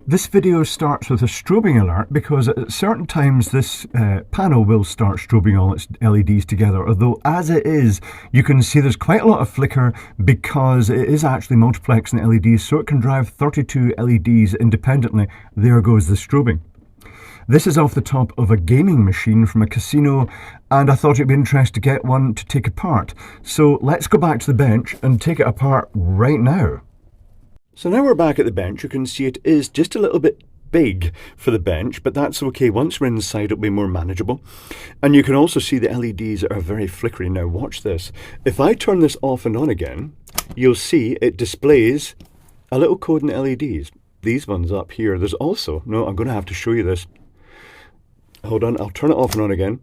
This video starts with a strobing alert because at certain times this panel will start strobing all its LEDs together, although as it is you can see there's quite a lot of flicker because it is actually multiplexing LEDs, so it can drive 32 LEDs independently. There goes the strobing. This is off the top of a gaming machine from a casino, and I thought it'd be interesting to get one to take apart. So let's go back to the bench and take it apart right now. So now we're back at the bench. You can see it is just a little bit big for the bench, but that's okay. Once we're inside, it'll be more manageable. And you can also see the LEDs are very flickery. Now watch this. If I turn this off and on again, you'll see it displays a little code in the LEDs. These ones up here. There's also, no, I'm going to have to show you this. Hold on, I'll turn it off and on again.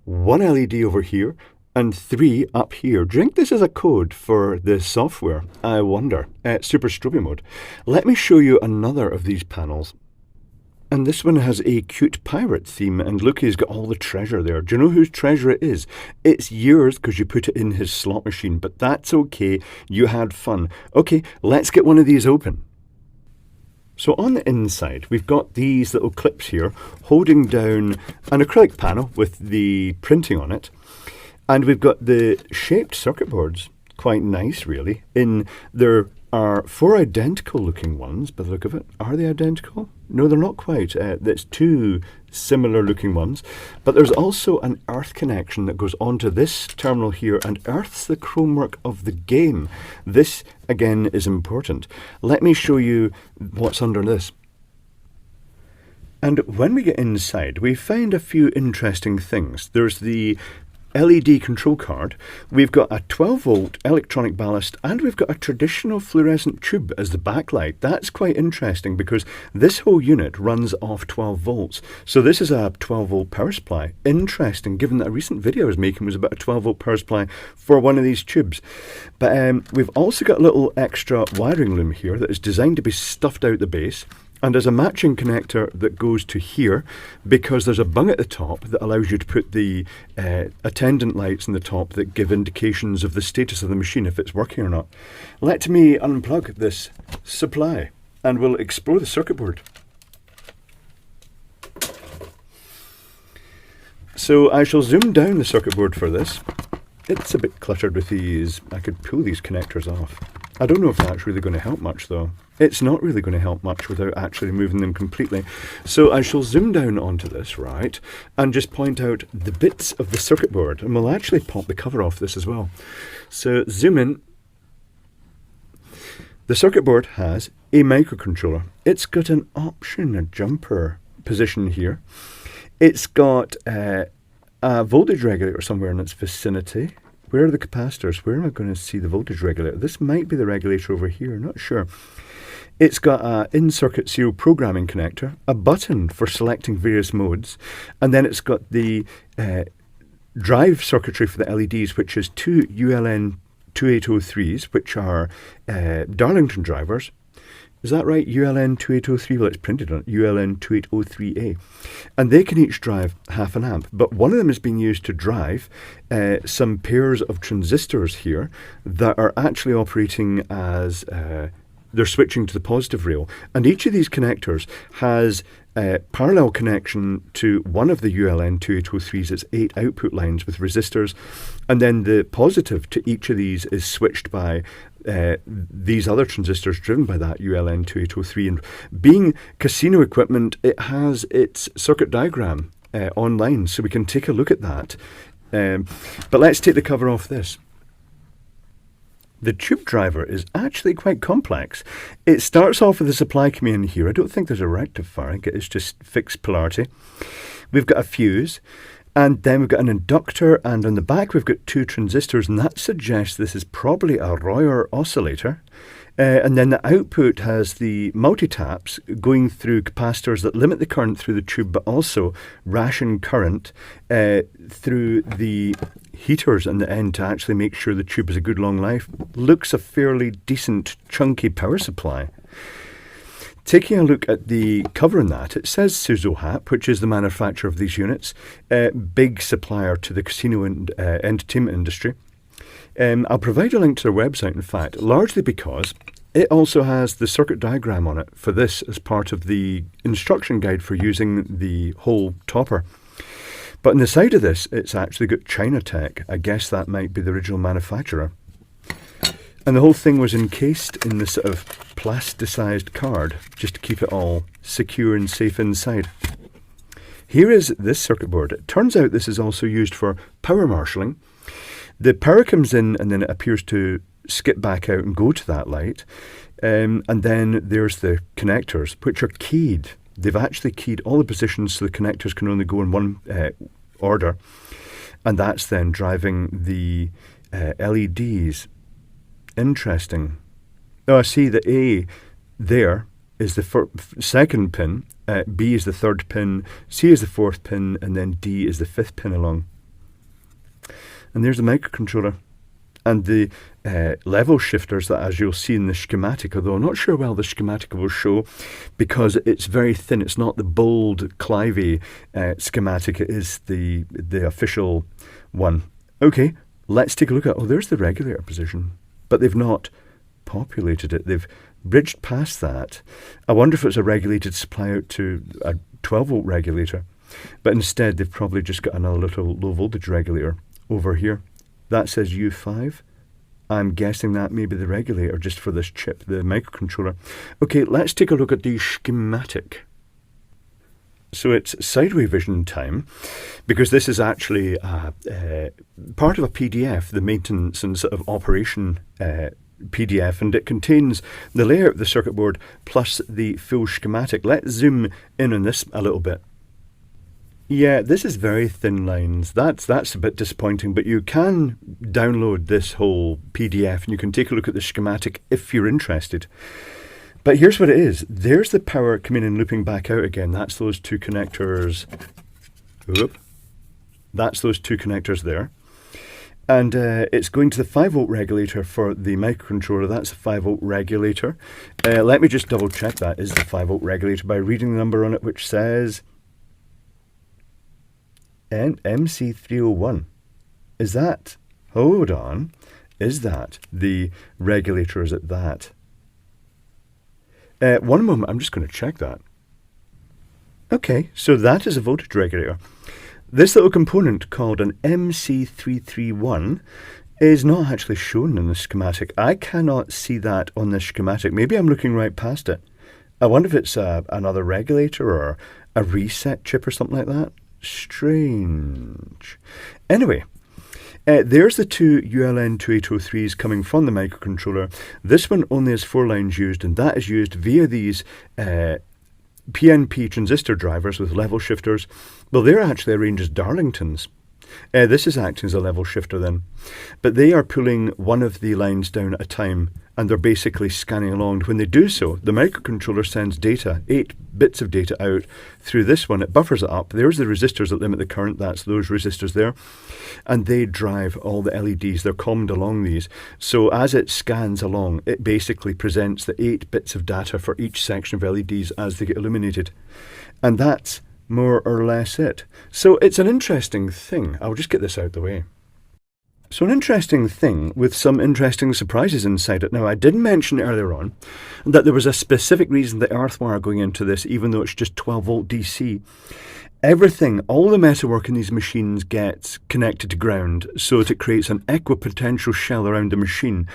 One LED over here and 3 up here. Do you think this is a code for the software? I wonder. Super strobing mode. Let me show you another of these panels. And this one has a cute pirate theme, and look, he's got all the treasure there. Do you know whose treasure it is? It's yours because you put it in his slot machine, but that's okay. You had fun. Okay, let's get one of these open. So on the inside, we've got these little clips here holding down an acrylic panel with the printing on it. And we've got the shaped circuit boards, quite nice really. There are 4 identical looking ones by the look of it. Are they identical? No, they're not quite. There's 2 similar looking ones. But there's also an earth connection that goes onto this terminal here and earths the chromework of the game. This, again, is important. Let me show you what's under this. And when we get inside, we find a few interesting things. There's the LED control card, we've got a 12-volt electronic ballast, and we've got a traditional fluorescent tube as the backlight. That's quite interesting because this whole unit runs off 12 volts. So this is a 12-volt power supply. Interesting, given that a recent video I was making was about a 12-volt power supply for one of these tubes. But we've also got a little extra wiring loom here that is designed to be stuffed out the base. And there's a matching connector that goes to here because there's a bung at the top that allows you to put the attendant lights in the top that give indications of the status of the machine, if it's working or not. Let me unplug this supply and we'll explore the circuit board. So I shall zoom down the circuit board for this. It's a bit cluttered with these. I could pull these connectors off. I don't know if that's really going to help much though. It's not really going to help much without actually moving them completely. So I shall zoom down onto this, right, and just point out the bits of the circuit board, and we'll actually pop the cover off this as well. So zoom in. The circuit board has a microcontroller. It's got an option, a jumper position here. It's got a voltage regulator somewhere in its vicinity. Where are the capacitors? Where am I going to see the voltage regulator? This might be the regulator over here, not sure. It's got an in-circuit serial programming connector, a button for selecting various modes, and then it's got the drive circuitry for the LEDs, which is 2 ULN 2803s, which are Darlington drivers. Is that right? ULN 2803, well, it's printed on it, ULN 2803A. And they can each drive half an amp, but one of them is being used to drive some pairs of transistors here that are actually operating as they're switching to the positive rail. And each of these connectors has a parallel connection to one of the ULN 2803s. It's 8 output lines with resistors. And then the positive to each of these is switched by these other transistors driven by that ULN 2803. And being casino equipment, it has its circuit diagram online, so we can take a look at that. But let's take the cover off this. The tube driver is actually quite complex. It starts off with a supply coming in here. I don't think there's a rectifier. I think it's just fixed polarity. We've got a fuse, and then we've got an inductor, and on the back we've got 2 transistors, and that suggests this is probably a Royer oscillator. And then the output has the multi-taps going through capacitors that limit the current through the tube, but also ration current through the heaters on the end to actually make sure the tube has a good long life. Looks a fairly decent chunky power supply. Taking a look at the cover on that, it says Suzohap, which is the manufacturer of these units, big supplier to the casino and entertainment industry. I'll provide a link to their website, in fact, largely because It also has the circuit diagram on it for this as part of the instruction guide for using the whole topper. But on the side of this, it's actually got China Tech. I guess that might be the original manufacturer. And the whole thing was encased in this sort of plasticized card, just to keep it all secure and safe inside. Here is this circuit board. It turns out this is also used for power marshalling. The power comes in and then it appears to skip back out and go to that light. And then there's the connectors, which are keyed. They've actually keyed all the positions so the connectors can only go in one order. And that's then driving the LEDs. Interesting. Oh, I see the A there is the second pin, B is the third pin, C is the fourth pin, and then D is the fifth pin along. And there's the microcontroller. And the level shifters that, as you'll see in the schematic, although I'm not sure well the schematic will show because it's very thin. It's not the bold Clivey schematic. It is the official one. Okay, let's take a look at, oh, there's the regulator position. But they've not populated it. They've bridged past that. I wonder if it's a regulated supply out to a 12-volt regulator. But instead, they've probably just got another little low-voltage regulator over here. That says U5. I'm guessing that may be the regulator just for this chip, the microcontroller. Okay, let's take a look at the schematic. So it's sideway vision time, because this is actually part of a PDF, the maintenance and sort of operation PDF, and it contains the layout of the circuit board plus the full schematic. Let's zoom in on this a little bit. Yeah, this is very thin lines. That's a bit disappointing, but you can download this whole PDF and you can take a look at the schematic if you're interested. But here's what it is. There's the power coming in, looping back out again. That's those two connectors. Whoop. That's those two connectors there. And it's going to the 5-volt regulator for the microcontroller. That's a 5-volt regulator. Let me just double check that is the 5-volt regulator by reading the number on it, which says MC301. Is that, hold on, is that the regulator? Is it that? One moment, I'm just going to check that. Okay, so that is a voltage regulator. This little component called an MC331 is not actually shown in the schematic. I cannot see that on the schematic. Maybe I'm looking right past it. I wonder if it's another regulator or a reset chip or something like that. Strange. Anyway, there's the two ULN2803s coming from the microcontroller. This one only has 4 lines used, and that is used via these PNP transistor drivers with level shifters. Well, they're actually arranged as Darlingtons. This is acting as a level shifter then. But they are pulling one of the lines down at a time, and they're basically scanning along. When they do so, the microcontroller sends data, 8 bits of data out through this one. It buffers it up. There's the resistors that limit the current. That's those resistors there. And they drive all the LEDs. They're commed along these. So as it scans along, it basically presents the 8 bits of data for each section of LEDs as they get illuminated. And that's more or less it. So it's an interesting thing. I'll just get this out of the way. So an interesting thing with some interesting surprises inside it. Now, I did mention earlier on that there was a specific reason the earth wire going into this, even though it's just 12 volt DC. Everything, all the metalwork in these machines gets connected to ground so that it creates an equipotential shell around the machine.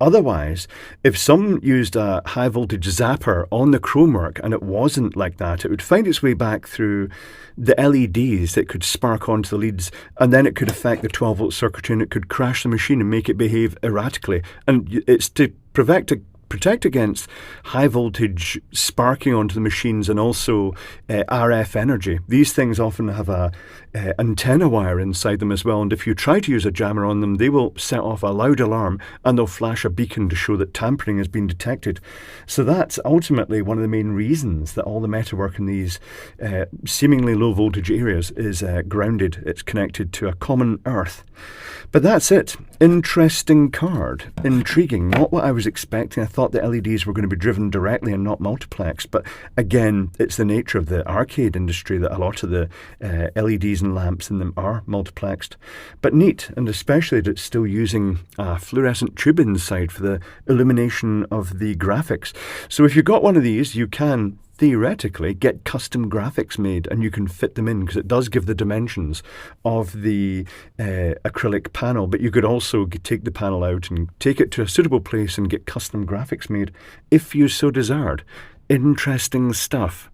Otherwise, if someone used a high voltage zapper on the chromework and it wasn't like that, it would find its way back through the LEDs that could spark onto the leads, and then it could affect the 12 volt circuitry and it could crash the machine and make it behave erratically. And it's to protect against high voltage sparking onto the machines and also RF energy. These things often have a antenna wire inside them as well, and if you try to use a jammer on them, they will set off a loud alarm and they'll flash a beacon to show that tampering has been detected. So that's ultimately one of the main reasons that all the metalwork in these seemingly low voltage areas is grounded. It's connected to a common earth. But that's it. Interesting card. Intriguing. Not what I was expecting. I thought the LEDs were going to be driven directly and not multiplexed. But again, it's the nature of the arcade industry that a lot of the LEDs and halogen lamps in them are multiplexed. But neat, and especially that it's still using a fluorescent tube inside for the illumination of the graphics. So if you've got one of these, you can theoretically get custom graphics made, and you can fit them in because it does give the dimensions of the acrylic panel. But you could also take the panel out and take it to a suitable place and get custom graphics made if you so desired. Interesting stuff.